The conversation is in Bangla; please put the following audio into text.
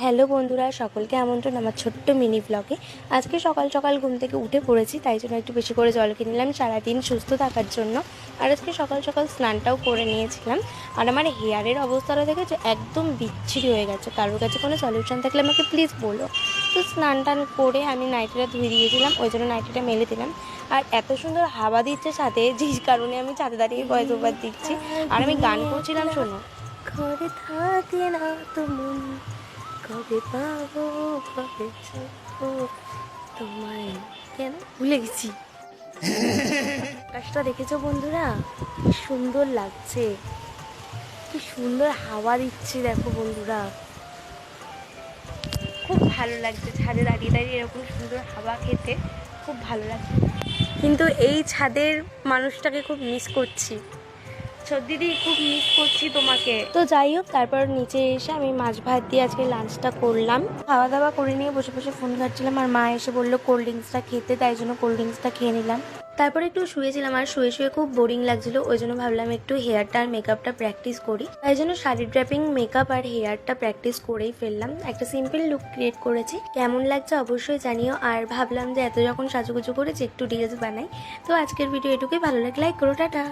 হ্যালো বন্ধুরা, সকলকে আমন্ত্রণ আমার ছোট্ট মিনি ব্লগে। আজকে সকাল সকাল ঘুম থেকে উঠে পড়েছি, তাই জন্য একটু বেশি করে জল কিনে নিলাম সারাদিন সুস্থ থাকার জন্য। আর আজকে সকাল সকাল স্নানটাও করে নিয়েছিলাম। আর আমার হেয়ারের অবস্থাটা দেখেছে একদম বিচ্ছিরি হয়ে গেছে। কারোর কাছে কোনো সলিউশন থাকলে আমাকে প্লিজ বলো। তো স্নান টান করে আমি নাইটিটা ধুয়ে দিয়েছিলাম, ওই জন্য নাইটিটা মেলে দিলাম। আর এত সুন্দর হাওয়া দিচ্ছে ছাদে, যে কারণে আমি ছাদে দাঁড়িয়ে ভয়েস ওভার দিচ্ছি। আর আমি গান করছিলাম, শোনো। ঘরে থাকে না তো মন, কবে পাবো কবে যাবো তোমায়, কেন ভুলে গেছি। আকাশটা দেখেছো বন্ধুরা, কি সুন্দর লাগছে, কি সুন্দর হাওয়া দিচ্ছে দেখো বন্ধুরা, খুব ভালো লাগছে ছাদে দাঁড়িয়ে দাঁড়িয়ে এরকম সুন্দর হাওয়া খেতে, খুব ভালো লাগছে। কিন্তু এই ছাদের মানুষটাকে খুব মিস করছি, দিদি খুব মিস করছি তোমাকে। তো যাই হোক, তারপর নিচে এসে আমি মাছ ভাত দিয়ে আজকে লাঞ্চটা করলাম। খাওয়া দাওয়া করে নিয়ে বসে বসে ফোন ঘাটছিলাম, আর মা এসে বললো কোল্ড ড্রিঙ্কসটা খেতে, তাই জন্য কোল্ড ড্রিঙ্কসটা খেয়ে নিলাম। তারপর একটু শুয়েছিলাম, আর শুয়ে শুয়ে খুব বোরিং লাগছিল, ওই জন্য ভাবলাম একটু হেয়ারটা আর মেকআপটা প্র্যাকটিস করি। তাই জন্য শাড়ি ড্র্যাপিং, মেকআপ আর হেয়ারটা প্র্যাকটিস করেই ফেললাম। একটা সিম্পল লুক ক্রিয়েট করেছি, কেমন লাগছে অবশ্যই জানিও। আর ভাবলাম যে এত যখন সাজুগুজু করেছি একটু রিলস বানাই। তো আজকের ভিডিও এটুকুই, ভালো লাগলে লাইক করো, টাটা।